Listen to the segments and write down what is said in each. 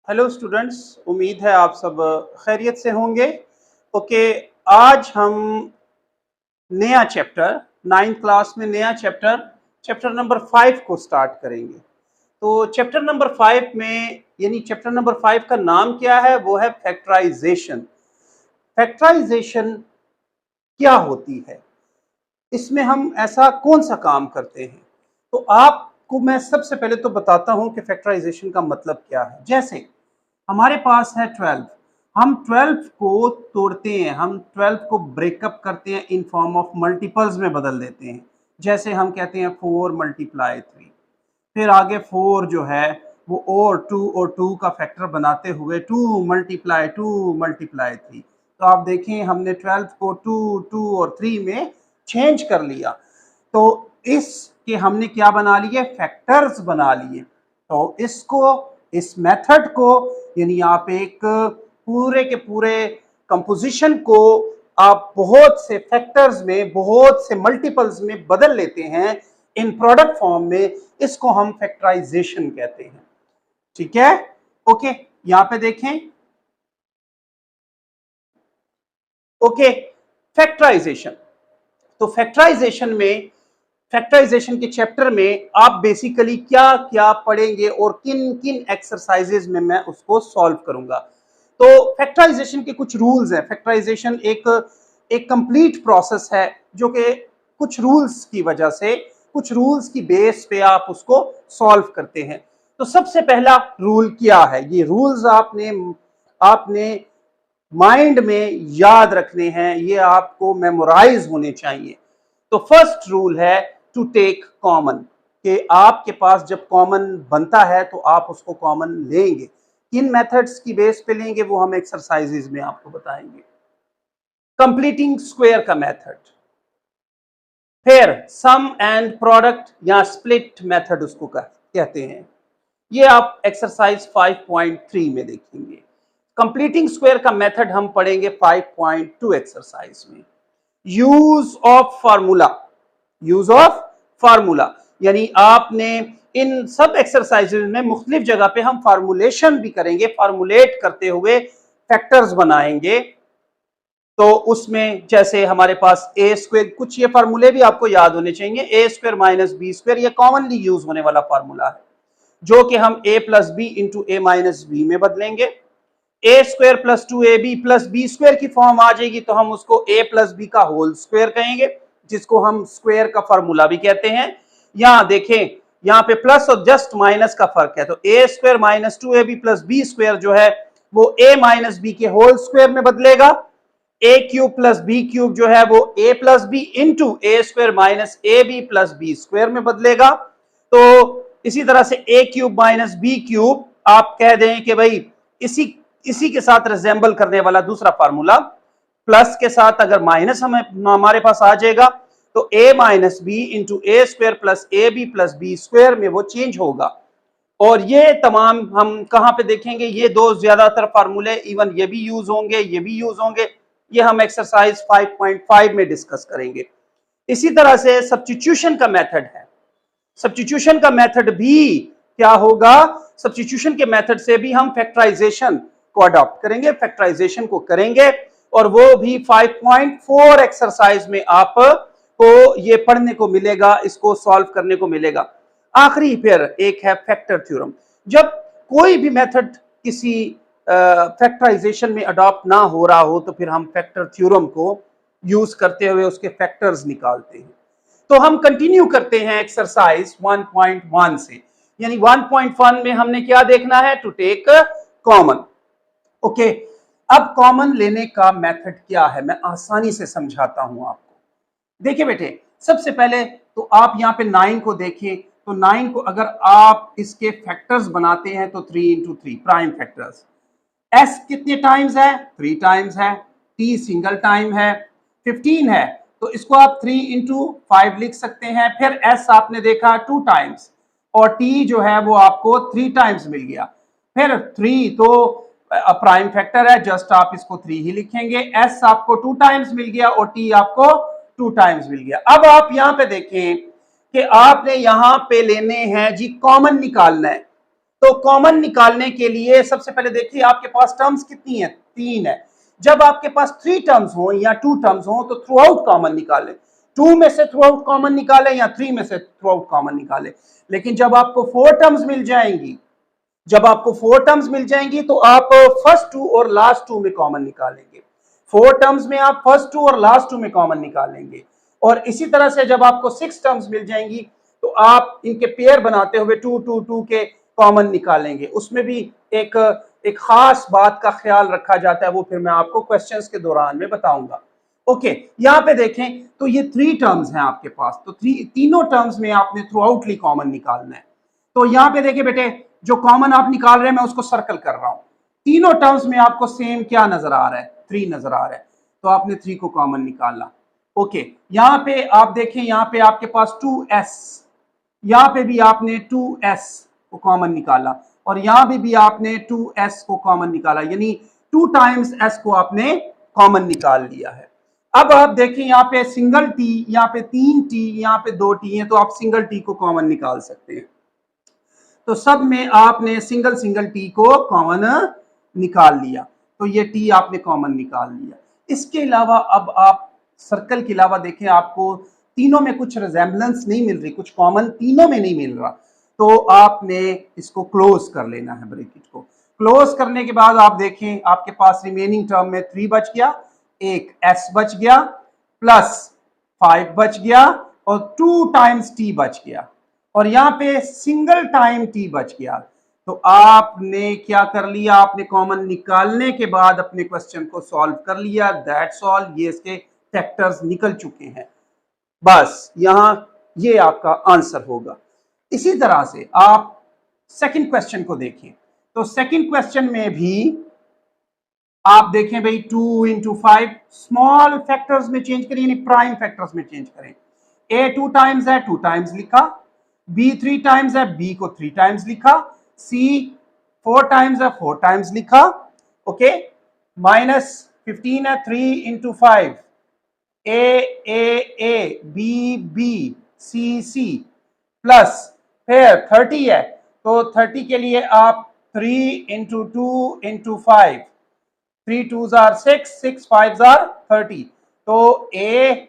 Hello students, उम्मीद है आप सब खैरियत से होंगे। ओके, आज हम नया चैप्टर नाइन्थ क्लास में नया चैप्टर नंबर 5 को स्टार्ट करेंगे। तो चैप्टर नंबर 5 में यानी चैप्टर नंबर 5 का नाम क्या है? वो है फैक्टराइजेशन। फैक्टराइजेशन क्या होती है? इसमें हम ऐसा कौन सा काम करते हैं? तो आपको मैं सबसे पहले तो बताता हूं कि फैक्टराइजेशन का मतलब क्या है। जैसे हमारे पास है 12, हम 12 को तोड़ते हैं, हम 12 को ब्रेकअप करते हैं, इन फॉर्म ऑफ मल्टीपल्स में बदल देते हैं। जैसे हम कहते हैं 4 मल्टीप्लाई 3, फिर आगे 4 जो है वो और 2 का फैक्टर बनाते हुए 2 मल्टीप्लाई 3। तो आप देखें हमने 12 को 2 2 और 3 में चेंज कर लिया। तो इसके हमने क्या बना लिए? फैक्टर्स बना लिए। तो इसको, इस मेथड को, यानी आप एक पूरे के पूरे कंपोजिशन को आप बहुत से फैक्टर्स में, बहुत से मल्टीपल्स में बदल लेते हैं इन प्रोडक्ट फॉर्म में, इसको हम फैक्टराइजेशन कहते हैं। ठीक है, ओके, यहां पे देखें। Okay, factorisation. तो फैक्टराइजेशन के चैप्टर में आप बेसिकली क्या क्या पढ़ेंगे और किन किन एक्सरसाइजेज में मैं उसको सॉल्व करूंगा। तो फैक्टराइजेशन के कुछ रूल्स हैं। फैक्टराइजेशन एक एक कंप्लीट प्रोसेस है जो कि कुछ रूल्स की वजह से, कुछ रूल्स की बेस पे आप उसको सॉल्व करते हैं। तो सबसे पहला रूल क्या है? ये रूल्स आपने आपने माइंड में याद रखने हैं, ये आपको मेमोराइज होने चाहिए। तो फर्स्ट रूल है टू टेक कॉमन, कि आपके पास जब कॉमन बनता है तो आप उसको कॉमन लेंगे। किन मेथड्स की बेस पे लेंगे वो हम एक्सरसाइजेज में आपको बताएंगे। कंप्लीटिंग स्क्वायर का मेथड, फिर सम एंड प्रोडक्ट या स्प्लिट मेथड उसको कहते हैं। ये आप एक्सरसाइज 5.3 में देखेंगे। कंप्लीटिंग स्क्वायर का मेथड हम पढ़ेंगे 5.2 एक्सरसाइज में। Use of formula, use of formula, यानी आपने इन सब एक्सरसाइजेज में मुख्तलिफ जगह पे हम फार्मूलेशन भी करेंगे, फार्मूलेट करते हुए फैक्टर्स बनाएंगे। तो उसमें जैसे हमारे पास ए स्क्वायर, कुछ ये फार्मूले भी आपको याद होने चाहिए। A square minus B square, ये कॉमनली यूज होने वाला फार्मूला है, जो कि हम A plus B into A minus B में बदलेंगे। A square plus 2ab plus B square की फॉर्म आ जाएगी तो हम उसको ए प्लस बी का होल स्क्वायर कहेंगे, जिसको हम स्क्वायर का फार्मूला भी कहते हैं। यहां देखें, यहां पे प्लस और जस्ट माइनस का फर्क है। तो A square minus 2ab plus B square जो है वो ए माइनस बी के होल स्क्वायर में बदलेगा। A cube plus B cube जो है वो A plus B into A square minus A B plus B square में बदलेगा। तो इसी तरह से A cube minus B cube आप कह दें कि भाई इसी के साथ रिजेंबल करने वाला दूसरा फार्मूला, प्लस के साथ अगर माइनस हमारे पास आ जाएगा तो A minus B into A square plus A B plus B square में वो चेंज होगा। और ये तमाम हम कहां पे देखेंगे? ये दो ज्यादातर फार्मूले, इवन ये भी यूज होंगे, ये भी यूज होंगे। ये हम एक्सरसाइज 5.5 में डिस्कस करेंगे। इसी तरह से सब्स्टिट्यूशन का मेथड है। सब्स्टिट्यूशन का मेथड भी क्या होगा? सब्स्टिट्यूशन के मेथड से भी हम फैक्टराइजेशन को अडॉप्ट करेंगे, फैक्टराइजेशन को करेंगे, और वो भी 5.4 एक्सरसाइज में आपको ये पढ़ने को मिलेगा, इसको सॉल्व करने को मिलेगा। आखिरी फिर एक है फैक्टर थ्योरम। जब कोई भी मेथड किसी फैक्टराइजेशन में अडॉप्ट ना हो रहा हो तो फिर हम फैक्टर थ्योरम को यूज करते हुए उसके फैक्टर्स निकालते हैं। तो हम कंटिन्यू करते हैं एक्सरसाइज 1.1 से, यानी 1.1 में हमने क्या देखना है? To take common. ओके, अब कॉमन लेने का मेथड क्या है मैं आसानी से समझाता हूं आपको। देखिए बेटे, सबसे पहले तो आप यहां पे 9 को देखें। तो 9 को अगर आप इसके फैक्टर्स बनाते हैं तो 3 इंटू 3 प्राइम फैक्टर्स। एस कितने टाइम्स है? 3 टाइम्स है। टी सिंगल टाइम है, 15 है, तो इसको आप 3 इंटू 5 लिख सकते हैं। फिर एस आपने देखा 2 टाइम्स, और टी जो है वो आपको 3 टाइम्स मिल गया। फिर 3 तो प्राइम फैक्टर है, जस्ट आप इसको 3 ही लिखेंगे। एस आपको 2 टाइम्स मिल गया और टी आपको 2 टाइम्स मिल गया। अब आप यहां पे देखें कि आपने यहां पे लेने हैं जी, कॉमन निकालना है। तो कॉमन निकालने के लिए सबसे पहले देखिए आपके पास टर्म्स कितनी है, 3 है। जब आपके पास 3 टर्म्स हो या 2 टर्म्स हो तो थ्रू आउट कॉमन निकालें, 2 में से थ्रू आउट कॉमन निकालें या 3 में से थ्रू आउट कॉमन निकालें। लेकिन जब आपको 4 टर्म्स मिल जाएंगी, जब आपको 4 टर्म्स मिल जाएंगी तो आप फर्स्ट 2 और लास्ट 2 में कॉमन निकालेंगे। 4 टर्म्स में आप फर्स्ट 2 और लास्ट 2 में कॉमन निकालेंगे। और इसी तरह से जब आपको 6 टर्म्स मिल जाएंगी तो आप इनके पेयर बनाते हुए 2 2 2 के कॉमन निकालेंगे। उसमें भी एक एक खास बात का ख्याल रखा जाता है, वो फिर मैं आपको क्वेश्चंस के दौरान में बताऊंगा। ओके, यहां पे देखें तो ये 3 टर्म्स हैं आपके पास, तो तीनों टर्म्स में आपने थ्रू आउटली कॉमन निकालना है। तो यहां पे देखिए बेटे, जो कॉमन आप निकाल रहे हैं मैं उसको सर्कल कर रहा हूं। तीनों टर्म्स में आपको सेम क्या नजर आ रहा है, 3 नजर आ रहा है, तो आपने 3 को कॉमन निकालना। ओके, यहां पे आप देखें, यहां पे आपके पास 2s, यहां पे भी आपने 2s को कॉमन निकाला और यहां भी आपने 2s को कॉमन निकाला, यानी 2 टाइम्स s को आपने कॉमन निकाल लिया है। अब आप देखें यहाँ पे सिंगल टी, यहाँ पे 3 टी, यहाँ पे 2 टी है, तो आप सिंगल टी को कॉमन निकाल सकते हैं। तो सब में आपने सिंगल सिंगल टी को कॉमन निकाल लिया, तो ये टी आपने कॉमन निकाल लिया। इसके अलावा अब आप सर्कल के अलावा देखें, आपको तीनों में कुछ रिजेम्बलेंस नहीं मिल रही, कुछ कॉमन तीनों में नहीं मिल रहा, तो आपने इसको क्लोज कर लेना है, ब्रैकेट को क्लोज करने के बाद आप देखें आपके पास रिमेनिंग टर्म में 3 बच गया, एक एस बच गया, प्लस 5 बच गया और 2 टाइम्स टी बच गया, और यहां पे सिंगल टाइम टी बच गया। तो आपने क्या कर लिया, आपने कॉमन निकालने के बाद अपने क्वेश्चन को सॉल्व कर लिया, दैट्स ऑल। ये इसके फैक्टर्स निकल चुके हैं, बस यहां ये आपका आंसर होगा। इसी तरह से आप सेकंड क्वेश्चन को देखें, तो सेकंड क्वेश्चन में भी आप देखें भाई 2 इंटू 5 स्मॉल फैक्टर्स में चेंज करें, यानी प्राइम फैक्टर्स में चेंज करें। ए 2 टाइम्स है, 2 टाइम्स लिखा, बी 3 टाइम्स है, बी को 3 टाइम्स लिखा, सी 4 टाइम्स है, 4 टाइम्स लिखा। ओके, माइनस 15 है, 3 into 5, A B B C C, plus फिर 30 है, तो 30 के लिए आप 3 into 2 into 5, 3 2s are 6, 6 5s are 30, तो ए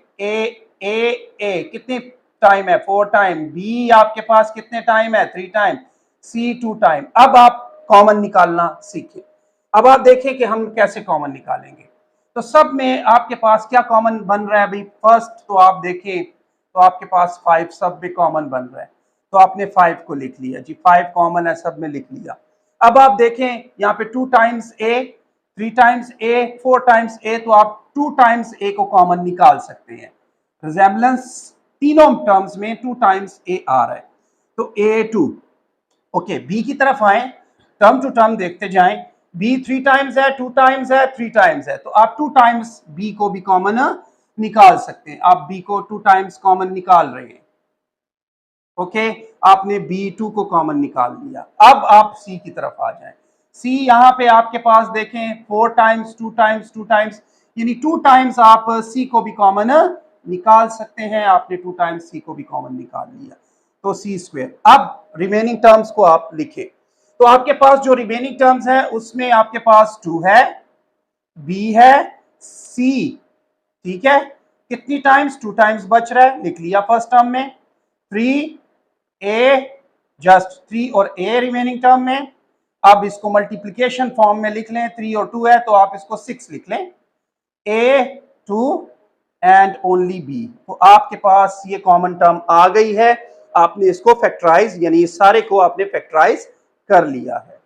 कितने टाइम है, 4 टाइम, बी आपके पास कितने टाइम है, 3 टाइम, सी 2 टाइम। अब आप कॉमन निकालना सीखें। अब आप देखें कि हम कैसे कॉमन निकालेंगे। तो सब में आपके पास क्या कॉमन बन रहा है भाई, फर्स्ट तो आप देखें तो आपके पास 5 सब में कॉमन बन रहा है, तो आपने 5 को लिख लिया जी, 5 कॉमन है, सब में लिख लिया। अब आप देखें यहाँ पे 2 टाइम्स ए, 3 टाइम्स ए, 4 टाइम्स ए, तो आप 2 टाइम्स ए को कॉमन निकाल सकते हैं। रिजेम्बलेंस तीनों टर्म्स में 2 टाइम्स ए आ रहा है, तो ए 2। ओके, बी की तरफ आए, टर्म टू टर्म देखते जाएं। बी 3 टाइम्स है, 2 टाइम्स है, 3 टाइम्स है, तो आप 2 टाइम्स बी को भी कॉमन निकाल सकते हैं। आप बी को 2 टाइम्स कॉमन निकाल रहे हैं। ओके, आपने B2 को कॉमन निकाल लिया। अब आप C की तरफ आ जाएं। C यहां पे आपके पास देखें 4 टाइम्स 2 टाइम्स 2 टाइम्स, यानी 2 टाइम्स आप C को भी कॉमन निकाल सकते हैं। आपने 2 टाइम्स C को भी कॉमन निकाल लिया, तो C स्क्वायर। अब रिमेनिंग टर्म्स को आप लिखें, तो आपके पास जो रिमेनिंग टर्म्स है उसमें आपके पास 2 है, B है, C, ठीक है, कितनी टाइम्स, 2 टाइम्स बच रहा है, लिख लिया फर्स्ट टर्म में। 3 ए, जस्ट 3 और ए रिमेनिंग टर्म में। अब इसको मल्टीप्लीकेशन फॉर्म में लिख लें, 3 और 2 है तो आप इसको 6 लिख लें, ए 2 एंड ओनली बी, तो आपके पास ये कॉमन टर्म आ गई है। आपने इसको फैक्टराइज, यानी इस सारे को आपने फैक्टराइज कर लिया है।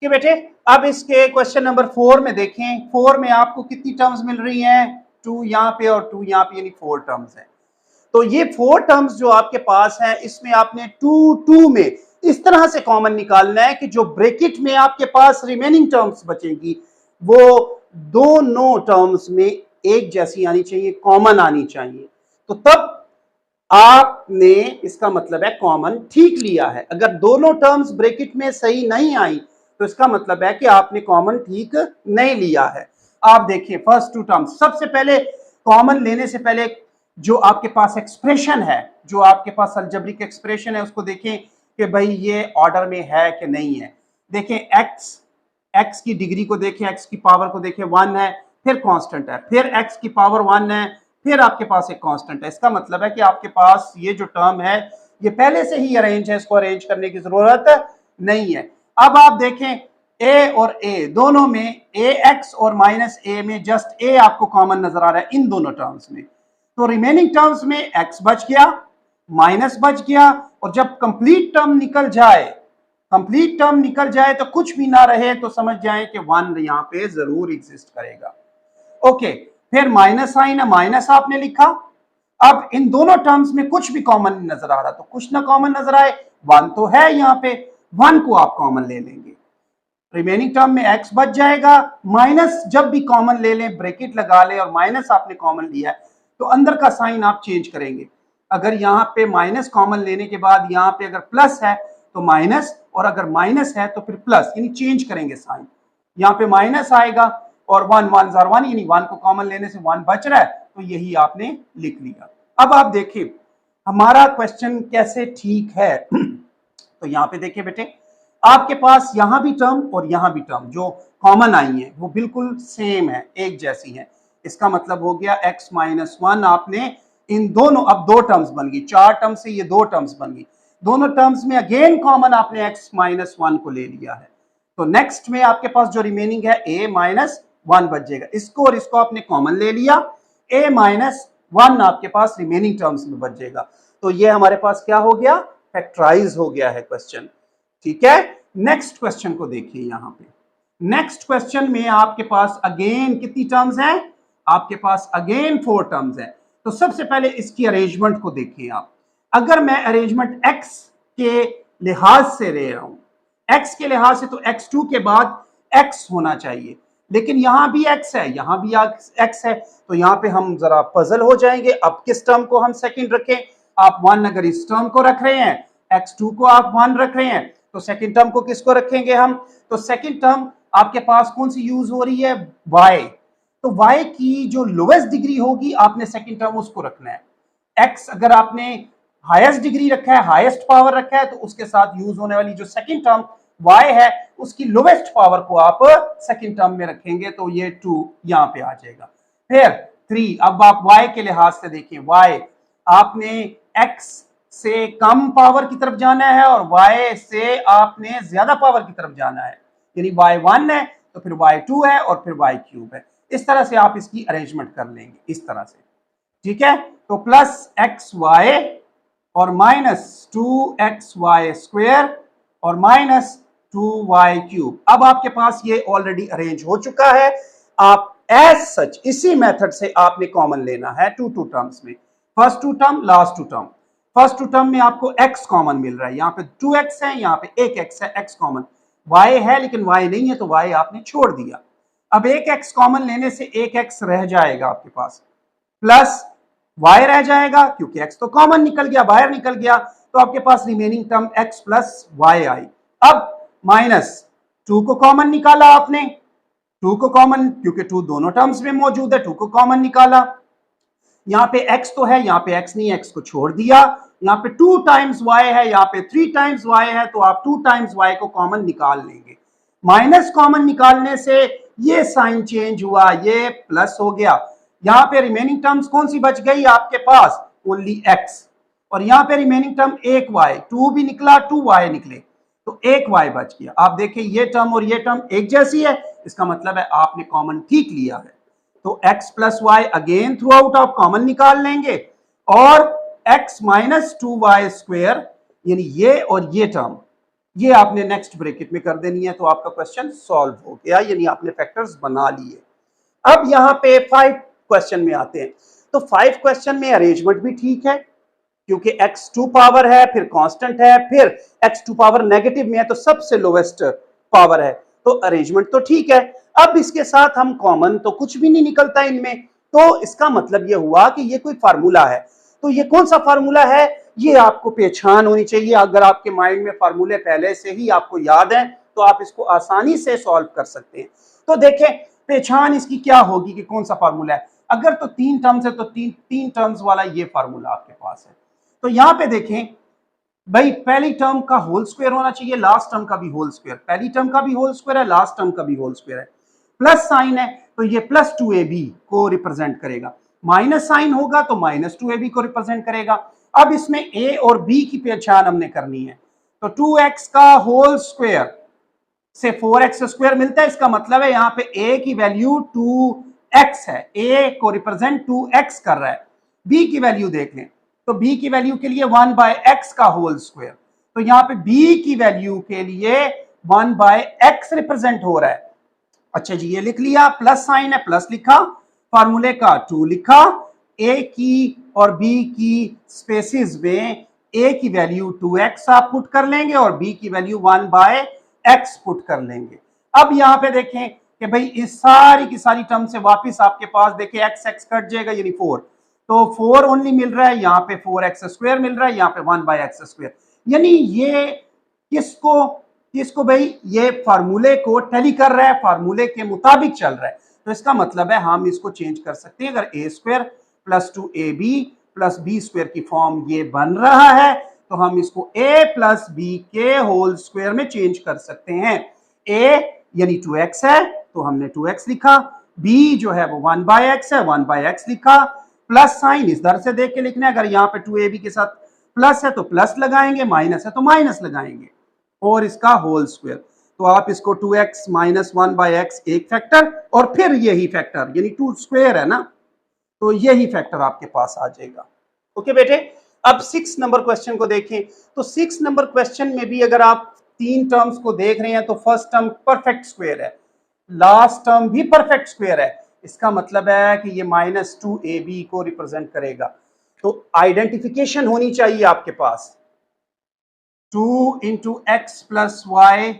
कि बेटे अब इसके क्वेश्चन नंबर 4 में देखें, 4 में आपको कितनी टर्म्स मिल रही हैं, 2 यहाँ पे और 2 यहाँ पे, यानी 4 टर्म्स हैं। तो ये 4 टर्म्स जो आपके पास है, इसमें आपने 2 में इस तरह से कॉमन निकालना है कि जो ब्रैकेट में आपके पास रिमेनिंग टर्म्स बचेंगी वो दोनों टर्म्स में एक जैसी आनी चाहिए, कॉमन आनी चाहिए। तो तब आपने, इसका मतलब है कॉमन ठीक लिया है। अगर दोनों टर्म्स ब्रैकेट में सही नहीं आई तो इसका मतलब है कि आपने कॉमन ठीक नहीं लिया है। आप देखिए फर्स्ट 2 टर्म्स, सबसे पहले कॉमन लेने से पहले जो आपके पास एक्सप्रेशन है, जो आपके पास अलजेब्रिक एक्सप्रेशन है, उसको देखें कि भाई ये ऑर्डर में है कि नहीं है। देखें एक्स की डिग्री को देखें, एक्स की पावर को देखें, 1 है, फिर कांस्टेंट है, फिर एक्स की पावर 1 है, फिर आपके पास एक कांस्टेंट है। इसका मतलब है कि आपके पास ये जो टर्म है ये पहले से ही अरेंज है, इसको अरेंज करने की जरूरत नहीं है। अब आप देखें ए और ए दोनों में, ए एक्स और माइनस ए में जस्ट ए आपको कॉमन नजर आ रहा है इन दोनों टर्म्स में। तो रिमेनिंग टर्म्स में एक्स बच गया, माइनस बच गया, और जब कंप्लीट टर्म निकल जाए, कंप्लीट टर्म निकल जाए तो कुछ भी ना रहे तो समझ जाए कि 1 यहां पे जरूर एग्जिस्ट करेगा। ओके, फिर माइनस साइन है, माइनस आपने लिखा। अब इन दोनों टर्म्स में कुछ भी कॉमन नहीं नजर आ रहा, तो कुछ ना कॉमन नजर आए, 1 तो है यहां पे, 1 को आप कॉमन ले लेंगे, रिमेनिंग टर्म में एक्स बच जाएगा। माइनस जब भी कॉमन ले लें, ब्रैकेट लगा लें और माइनस आपने कॉमन लिया है तो अंदर का साइन आप चेंज करेंगे। अगर यहाँ पे माइनस कॉमन लेने के बाद यहाँ पे अगर प्लस है तो माइनस, और अगर माइनस है तो फिर प्लस, यानी चेंज करेंगे साइन। यहाँ पे माइनस आएगा और 1 1 जार 1, यानी 1 को कॉमन लेने से 1 बच रहा है, तो यही आपने लिख लिया। अब आप देखिए हमारा क्वेश्चन कैसे ठीक है। तो यहाँ पे देखिए बेटे, आपके पास यहां भी टर्म और यहां भी टर्म जो कॉमन आई है वो बिल्कुल सेम है, एक जैसी है। इसका मतलब हो गया x माइनस 1, आपने इन दोनों, अब 2 टर्म्स बन गई, 4 टर्म से ये 2 टर्म्स बन गई, दोनों टर्म्स में अगेन कॉमन आपने x माइनस 1 को ले लिया है। तो नेक्स्ट में आपके पास जो रिमेनिंग है a माइनस 1 बच जाएगा, इसको और इसको आपने कॉमन ले लिया, a माइनस 1 आपके पास रिमेनिंग टर्म्स में बच जाएगा। तो ये हमारे पास क्या हो गया, फैक्टराइज हो गया है क्वेश्चन। ठीक है, नेक्स्ट क्वेश्चन को देखिए। यहां पे नेक्स्ट क्वेश्चन में आपके पास अगेन कितनी टर्म्स हैं, आपके पास अगेन 4 टर्म्स हैं। तो सबसे पहले इसकी अरेंजमेंट को देखिए आप। अगर मैं अरेंजमेंट x के लिहाज से ले रहा हूं, x के लिहाज से, तो x2 के बाद x होना चाहिए, लेकिन यहां भी x है, यहां भी x है, तो यहां पे हम जरा पजल हो जाएंगे। अब किस टर्म को हम सेकंड रखें, आप 1 अगर इस टर्म को रख रहे हैं, x2 को आप 1 रख रहे हैं, तो सेकंड टर्म को किसको रखेंगे हम, तो सेकंड टर्म आपके पास कौन सी यूज हो रही है, y। तो y की जो लोवेस्ट डिग्री होगी आपने सेकंड टर्म उसको रखना है। x अगर आपने हाईएस्ट डिग्री रखा है, हाईएस्ट पावर रखा है, तो उसके साथ यूज होने वाली जो सेकंड टर्म y है उसकी लोवेस्ट पावर को आप सेकंड टर्म में रखेंगे, तो ये 2 यहां पे आ जाएगा। फिर 3, अब आप y के लिहाज से देखिए, y आपने x से कम पावर की तरफ जाना है और y से आपने ज्यादा पावर की तरफ जाना है, यानी y1 है तो फिर y2 है और फिर y क्यूब है। इस तरह से आप इसकी अरेंजमेंट कर लेंगे, इस तरह से। ठीक है, तो प्लस xy और माइनस 2xy स्क्वायर और माइनस 2y क्यूब। अब आपके पास ये ऑलरेडी अरेंज हो चुका है। आप एज सच इसी मेथड से आपने कॉमन लेना है 2 टर्म्स में, first 2 term, last 2 term. First 2 term में आपको x कॉमन मिल रहा है, यहाँ पे 2x है, यहाँ पे 1x है, x कॉमन, y है लेकिन y नहीं है तो y आपने छोड़ दिया। अब 1x कॉमन लेने से 1x रह जाएगा आपके पास, प्लस y रह जाएगा क्योंकि x तो कॉमन निकल गया, बाहर निकल गया, तो आपके पास remaining term x plus y आई। अब माइनस 2 को कॉमन निकाला आपने, 2 को कॉमन, क्योंकि 2 दोनों टर्म्स में मौजूद है, 2 को कॉमन निकाला। यहाँ पे x तो है, यहाँ पे x नहीं, x को छोड़ दिया। यहाँ पे 2 टाइम्स y है, यहाँ पे 3 टाइम्स y है, तो आप 2 टाइम्स y को कॉमन निकाल लेंगे। माइनस कॉमन निकालने से ये साइन चेंज हुआ, ये प्लस हो गया। यहाँ पे रिमेनिंग टर्म्स कौन सी बच गई आपके पास, ओनली x, और यहाँ पे रिमेनिंग टर्म 1y, 2 भी निकला, 2y निकले, तो 1y बच गया। आप देखिए ये टर्म और ये टर्म एक जैसी है, इसका मतलब है आपने कॉमन ठीक लिया है। तो x plus Y again throughout आप कॉमन निकाल लेंगे, और x माइनस 2y स्क्वेयर, यानी ये और ये टर्म, ये आपने नेक्स्ट ब्रैकेट में कर देनी है, तो आपका क्वेश्चन सॉल्व हो गया, यानी आपने फैक्टर्स बना लिए। अब यहाँ पे 5 क्वेश्चन में आते हैं। तो 5 क्वेश्चन में अरेंजमेंट भी ठीक है, क्योंकि x2 पावर है, फिर कांस्टेंट है, फिर x2 पावर नेगेटिव में है तो सबसे लोवेस्ट पावर है, तो अरेंजमेंट तो ठीक है। अब इसके साथ हम कॉमन तो कुछ भी नहीं निकलता इनमें, तो इसका मतलब यह हुआ कि ये कोई फार्मूला है। तो ये कौन सा फार्मूला है, ये आपको पहचान होनी चाहिए। अगर आपके माइंड में फार्मूले पहले से ही आपको याद हैं तो आप इसको आसानी से सॉल्व कर सकते हैं। तो देखें पहचान इसकी क्या होगी कि कौन सा फार्मूला है। अगर तो 3 टर्म्स है तो तीन टर्म्स वाला ये फार्मूला आपके पास है। तो यहां पे देखें भाई, पहली टर्म का होल स्क्वायर होना चाहिए, लास्ट टर्म का भी होल स्क्वायर, पहली टर्म का भी होल स्क्वायर है, लास्ट टर्म का भी होल स्क्वायर है। प्लस साइन है तो ये प्लस 2ab को रिप्रेजेंट करेगा, माइनस साइन होगा तो माइनस 2ab को रिप्रेजेंट करेगा। अब इसमें a और b की पहचान हमने करनी है। तो 2x का होल स्क्वायर से 4x स्क्वायर मिलता है, इसका मतलब है यहां पे a की वैल्यू 2x है, a को रिप्रेजेंट 2x कर रहा है। b की वैल्यू देख लें, तो b की वैल्यू के लिए 1/x का होल स्क्वायर, तो यहां पे b की वैल्यू के लिए 1/x रिप्रेजेंट हो रहा है। अच्छा जी, ये लिख लिया, प्लस साइन है प्लस लिखा, फार्मूले का 2 लिखा, a की और b की स्पेसिस में a की वैल्यू 2x आप पुट कर लेंगे और b की वैल्यू 1/x पुट कर लेंगे। अब यहां पे देखें कि भाई इस सारी की सारी टर्म से वापस आपके पास देखें x कट जाएगा, यानी 4, तो 4 ओनली मिल रहा है, यहाँ पे 4x स्क्वायर मिल रहा है, यहाँ पे 1/x स्क्वायर, यानी ये किसको किसको भाई, ये फार्मूले को टैली कर रहा है, फार्मूले के मुताबिक चल रहा है। तो इसका मतलब है हम इसको चेंज कर सकते हैं। अगर a square plus 2ab plus B square की फॉर्म ये बन रहा है तो हम इसको a प्लस बी के होल स्क्वायर में चेंज कर सकते हैं। a यानी 2x है तो हमने 2x लिखा, b जो है वो 1/x है, 1/x लिखा, प्लस साइन इस दर से देख के लिखना है, अगर यहाँ पे 2ab के साथ प्लस है तो प्लस लगाएंगे, माइनस है तो माइनस लगाएंगे, और इसका होल स्क्वायर। तो आप इसको 2x माइनस 1/x एक फैक्टर और फिर यही फैक्टर यानी 2 स्क्वायर है ना, तो यही फैक्टर आपके पास आ जाएगा। ओके बेटे, अब 6 नंबर क्वेश्चन को देखें। तो 6 नंबर क्वेश्चन में भी अगर आप 3 टर्म्स को देख रहे हैं तो फर्स्ट टर्म परफेक्ट स्क्वायर है, लास्ट टर्म भी परफेक्ट स्क्वायर है, इसका मतलब है कि ये -2ab को रिप्रेजेंट करेगा। तो आइडेंटिफिकेशन होनी चाहिए आपके पास, 2 इंटू एक्स प्लस वाई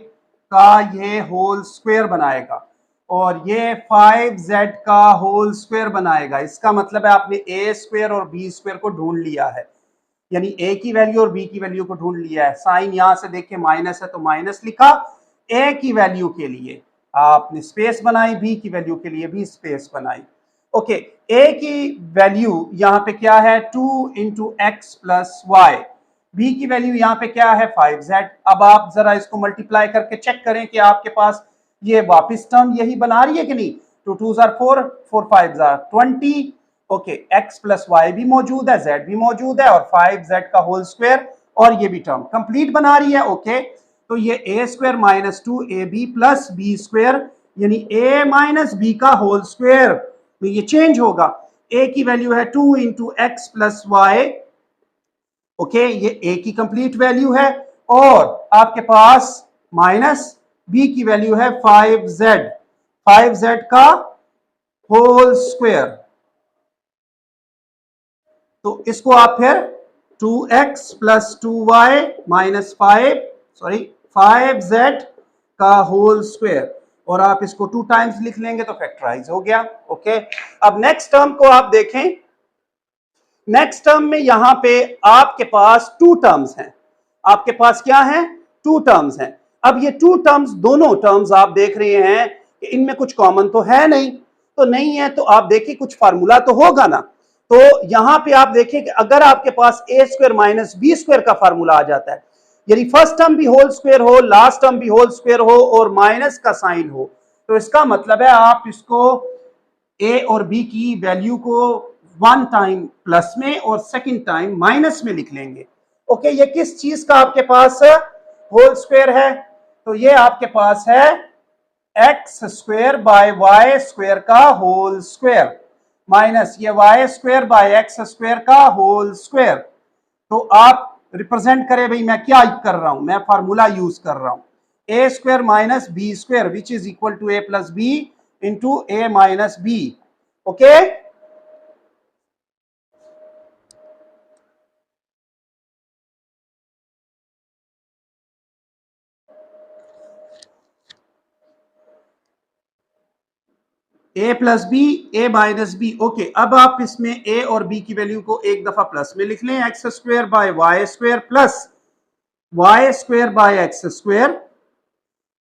का ये होल स्क्वायर बनाएगा और ये 5z का होल स्क्वायर बनाएगा। इसका मतलब है आपने a स्क्वायर और b स्क्वायर को ढूंढ लिया है, यानी a की वैल्यू और b की वैल्यू को ढूंढ लिया है। साइन यहां से देखिए माइनस है तो माइनस लिखा, a की वैल्यू के लिए आपने स्पेस बनाई, b की वैल्यू के लिए भी स्पेस बनाई। ओके, a की वैल्यू यहाँ पे क्या है 2 into X plus Y, b की वैल्यू यहाँ पे क्या है 5z। अब आप जरा इसको मल्टीप्लाई करके चेक करें कि आपके पास ये वापस टर्म यही बना रही है कि नहीं। 2 2 4, 4 5 20। ओके, x प्लस वाई भी मौजूद है, z भी मौजूद है और 5z का होल स्क्वायर, और ये भी टर्म कंप्लीट बना रही है। ओके, तो ये a square minus 2ab plus b square यानी a माइनस b का होल स्क्वायर, तो ये चेंज होगा। a की वैल्यू है 2 into X plus Y, okay, ये a की कंप्लीट वैल्यू है, और आपके पास माइनस b की वैल्यू है 5z का होल स्क्वायर। तो इसको आप फिर 2x plus 2y minus 5z का होल स्क्वायर, और आप इसको 2 टाइम्स लिख लेंगे तो फैक्टराइज हो गया। ओके, अब नेक्स्ट टर्म को आप देखें। नेक्स्ट टर्म में यहां पे आपके पास 2 टर्म्स हैं, आपके पास क्या है 2 टर्म्स हैं। अब ये 2 टर्म्स, दोनों टर्म्स आप देख रहे हैं कि इनमें कुछ कॉमन तो है नहीं, तो नहीं है तो आप देखिए कुछ फार्मूला तो होगा ना। तो यहां पे आप देखिए कि अगर आपके पास a square minus B square का फार्मूला आ जाता है, यदि फर्स्ट टर्म भी होल स्क्वायर हो, लास्ट टर्म भी होल स्क्वायर हो और माइनस का साइन हो, तो इसका मतलब है आप इसको a और b की वैल्यू को 1 टाइम प्लस में और सेकंड टाइम माइनस में लिख लेंगे। ओके, ये किस चीज का आपके पास होल स्क्वायर है, तो ये आपके पास है X square by Y square का होल स्क्वायर माइनस ये Y square by X square का होल स्क्वायर। तो आप रिप्रेजेंट करे भाई मैं क्या कर रहा हूं, मैं फार्मूला यूज कर रहा हूं A square minus B square which is equal to A plus B into A minus B. Okay, A plus B A minus B. Okay, अब आप इसमें ए और बी की वैल्यू को एक दफा प्लस में लिख लें, X square by Y square plus Y square by X square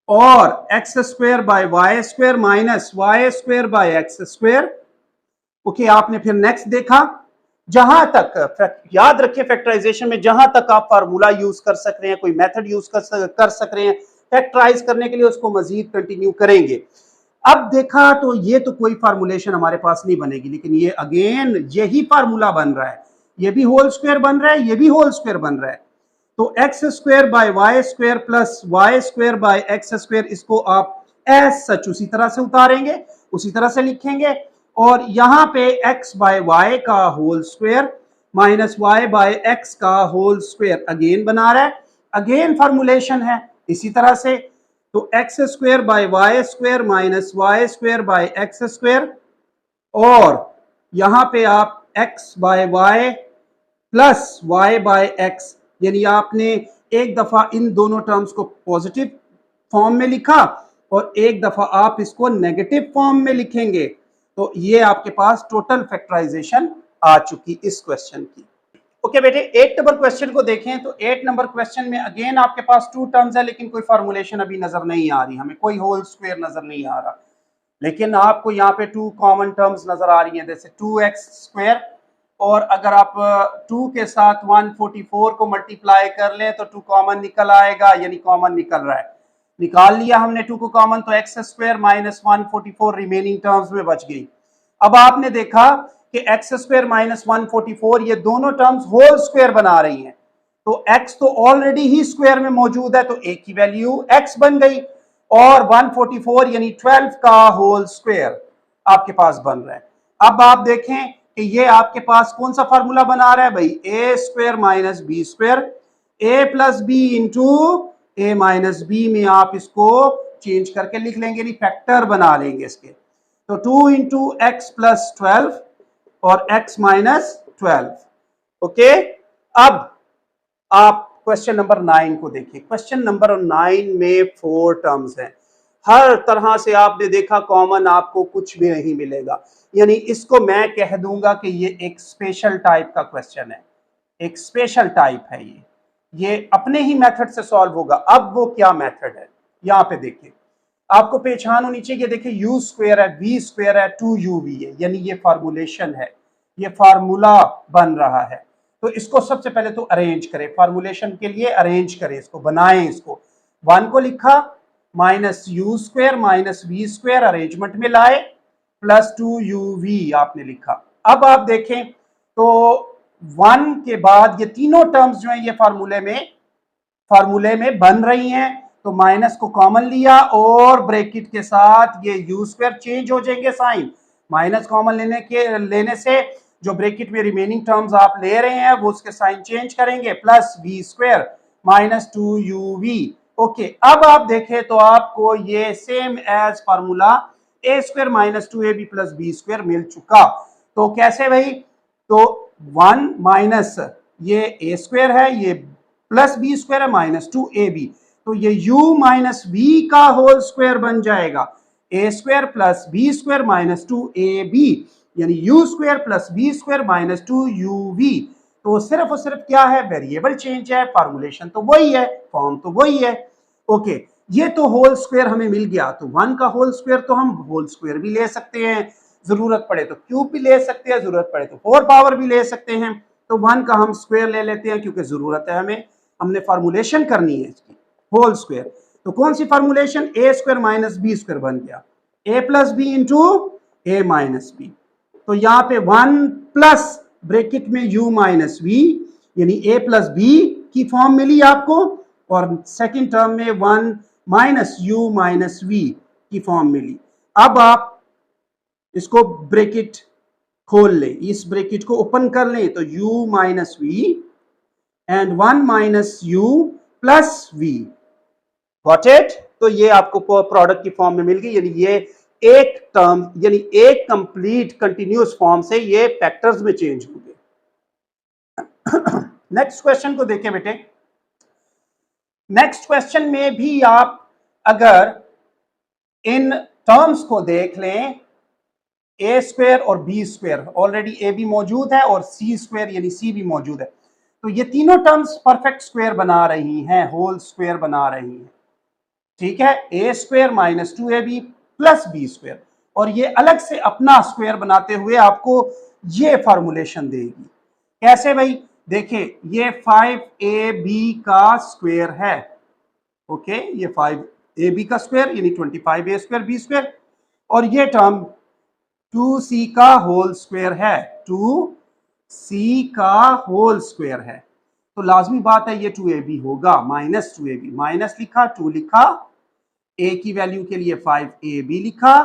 और X square by Y square minus Y square by X square. Okay, आपने फिर नेक्स्ट देखा, जहां तक याद रखिए फैक्टराइजेशन में जहां तक आप फार्मूला यूज कर सक रहे हैं, कोई मेथड यूज कर सक रहे हैं फैक्टराइज करने के लिए, उसको मजीद कंटिन्यू करेंगे। अब देखा तो ये तो कोई फार्मूलेशन हमारे पास नहीं बनेगी, लेकिन ये अगेन यही फार्मूला बन रहा है, ये भी होल स्क्वायर बन रहा है, ये भी होल स्क्वायर बन रहा है। तो X square by Y square plus Y square by X square, इसको आप एज सच उसी तरह से उतारेंगे, उसी तरह से लिखेंगे, और यहां पे x बाय वाई का whole square minus y by X का होल स्क्वायर अगेन बना रहा है, अगेन फॉर्मूलेशन है इसी तरह से। तो X square by Y square minus Y square by X square, और यहां पे आप x by Y plus y by X, यानी आपने एक दफा इन दोनों टर्म्स को पॉजिटिव फॉर्म में लिखा और एक दफा आप इसको नेगेटिव फॉर्म में लिखेंगे। तो ये आपके पास टोटल फैक्टराइजेशन आ चुकी इस क्वेश्चन की। ओके बेटे, 8 नंबर क्वेश्चन को देखें तो 8 नंबर क्वेश्चन में अगेन आपके पास 2 टर्म्स है, लेकिन कोई फॉर्मूलेशन अभी नजर नहीं आ रही, हमें कोई होल स्क्वायर नजर नहीं आ रहा, लेकिन आपको यहाँ पे 2 कॉमन टर्म्स नजर आ रही हैं, जैसे 2x स्क्वायर, और अगर आप 2 के साथ 144 को मल्टीप्लाई कर लें तो 2 कॉमन निकल आएगा, यानी कॉमन निकल रहा है, निकाल लिया हमने 2 को कॉमन, तो X square minus 144 remaining terms में बच गई। अब आपने देखा कि एक्स स्क्वायर माइनस 144 ये दोनों टर्म्स होल स्क्वायर बना रही हैं, तो x तो ऑलरेडी ही स्क्वायर में मौजूद है, तो a की वैल्यू x बन गई, और 144 यानी 12 का होल स्क्वायर आपके पास बन रहा है। अब आप देखें कि ये आपके पास कौन सा फार्मूला बना रहा है भाई, ए square minus B square, A plus B into A minus B में आप इसको चेंज करके लिख लेंगे, यानी फैक्टर बना लेंगे इसके। तो 2 इंटू एक्स प्लस 12 और x माइनस 12। ओके, अब आप क्वेश्चन नंबर 9 को देखिए। क्वेश्चन नंबर 9 में 4 टर्म्स हैं, हर तरह से आपने देखा कॉमन आपको कुछ भी नहीं मिलेगा, यानी इसको मैं कह दूंगा कि ये एक स्पेशल टाइप का क्वेश्चन है, एक स्पेशल टाइप है ये अपने ही मेथड से सॉल्व होगा। अब वो क्या मेथड है, यहाँ पे देखिए, आपको पहचान होनी चाहिए, देखिए यू स्क्वायर है, वी स्क्वायर है, 2uv है, यानी ये फार्मूलेशन है, ये फार्मूला बन रहा है। तो इसको सबसे पहले तो अरेंज करें, फार्मूलेशन के लिए अरेंज करें, इसको बनाएं, इसको 1 को लिखा minus U square minus V square arrangement में लाए प्लस 2uv आपने लिखा। अब आप देखें तो 1 के बाद ये तीनों टर्म्स जो हैं ये फार्मूले में बन रही हैं, तो माइनस को कॉमन लिया और ब्रैकेट के साथ ये यू स्क्वायर चेंज हो जाएंगे साइन, माइनस कॉमन लेने से जो ब्रैकेट में रिमेनिंग टर्म्स आप ले रहे हैं वो उसके साइन चेंज करेंगे, plus V square minus 2uv। Okay, अब आप देखें तो आपको ये same as formula A square minus 2ab plus B square मिल चुका। तो कैसे भाई, तो 1 माइनस ये ए स्क्वायर है, ये प्लस बी स्क्वायर है माइनस 2ab, तो ये u माइनस वी का होल स्क्वायर बन जाएगा, A square plus B square minus 2ab, यानी U square plus B square minus 2uv। तो सिर्फ और सिर्फ क्या है, वेरिएबल चेंज है, फार्मूलेशन तो वही है, फॉर्म तो वही है। ओके, ये तो होल स्क्वायर हमें मिल गया, तो 1 का होल स्क्वायर तो हम होल स्क्वायर भी ले सकते हैं, जरूरत पड़े तो क्यूब भी ले सकते हैं, जरूरत पड़े तो 4 पावर भी ले सकते हैं। तो 1 का हम स्क्वायर ले लेते हैं क्योंकि जरूरत है हमें, हमने फार्मूलेशन करनी है इसकी होल स्क्वायर। तो कौन सी formulation, A square minus B square बन गया, A plus B into A minus B. तो यहाँ पे 1 प्लस ब्रैकेट में u माइनस वी, यानी a प्लस बी की फॉर्म मिली आपको, और सेकंड टर्म में 1 माइनस u माइनस वी की फॉर्म मिली। अब आप इसको ब्रैकेट खोल लें, इस ब्रैकेट को ओपन कर लें, तो u minus V and 1 minus U plus V. Got it? तो ये आपको प्रोडक्ट की फॉर्म में मिल गई, यानी ये एक टर्म यानी एक कंप्लीट कंटिन्यूअस फॉर्म से ये फैक्टर्स में चेंज हो गए। नेक्स्ट क्वेश्चन को देखें बेटे। नेक्स्ट क्वेश्चन में भी आप अगर इन टर्म्स को देख लें, ए स्क्वायर और बी स्क्वायर, ऑलरेडी ए भी मौजूद है और सी स्क्वायर यानी सी भी मौजूद है, तो ये तीनों टर्म्स परफेक्ट स्क्वायर बना रही हैं, होल स्क्वायर बना रही हैं। ठीक है, A square minus 2ab plus B square, और ये अलग से अपना स्क्वायर बनाते हुए आपको ये फॉर्मूलेशन देगी। कैसे भाई? देखिए, ये 5ab का स्क्वायर है। ओके, ये 5ab का स्क्वायर यानी 25a स्क्वायर बी स्क्वायर, और ये टर्म 2c का होल स्क्वायर है, 2c का होल स्क्वायर है। तो लाजमी बात है ये 2ab होगा, माइनस 2ab, माइनस लिखा, 2 लिखा, a की वैल्यू के लिए 5ab लिखा,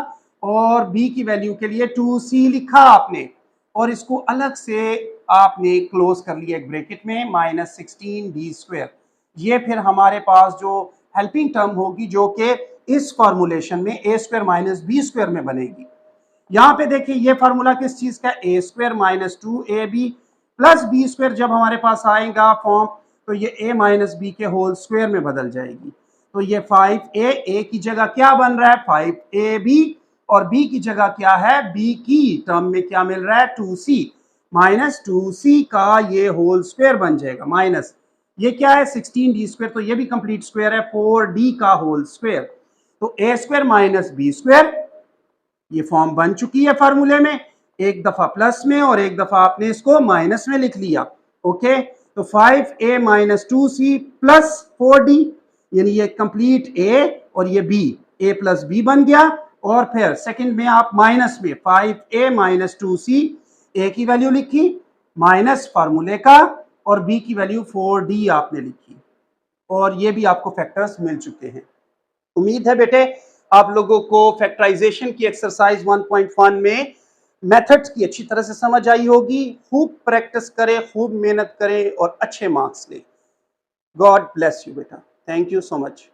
और b की वैल्यू के लिए 2c लिखा आपने, और इसको अलग से आपने क्लोज कर लिया एक ब्रैकेट में, माइनस 16b स्क्वायर। ये फिर हमारे पास जो हेल्पिंग टर्म होगी जो कि इस फॉर्मूलेशन में a square minus B square में बनेगी। यहां पे देखिए ये फार्मूला किस चीज का, A square minus 2ab plus B square जब हमारे पास आएगा फॉर्म, तो ये a माइनस बी के होल स्क्वायर में बदल जाएगी। तो ये 5a, a की जगह क्या बन रहा है 5ab, और b की जगह क्या है, b की टर्म में क्या मिल रहा है 2c, माइनस 2c का ये होल स्क्वायर बन जाएगा, माइनस ये क्या है 16d स्क्वायर, तो ये भी कंप्लीट स्क्वायर है 4d का होल स्क्वायर। तो a square minus B square, ये फॉर्म बन चुकी है फार्मूले में, एक दफा प्लस में और एक दफा आपने इसको माइनस में लिख लिया। ओके, तो 5a minus 2c plus 4d, यानी ये कंप्लीट a और ये b, a प्लस b बन गया, और फिर सेकंड में आप माइनस में 5a माइनस 2c, a की वैल्यू लिखी माइनस फार्मूले का, और b की वैल्यू 4d आपने लिखी, और ये भी आपको फैक्टर्स मिल चुके हैं। उम्मीद है बेटे आप लोगों को फैक्टराइजेशन की एक्सरसाइज 1.1 में मेथड्स की अच्छी तरह से समझ आई होगी। खूब प्रैक्टिस करें, खूब मेहनत करें और अच्छे मार्क्स लें। गॉड ब्लेस यू बेटा, थैंक यू सो मच।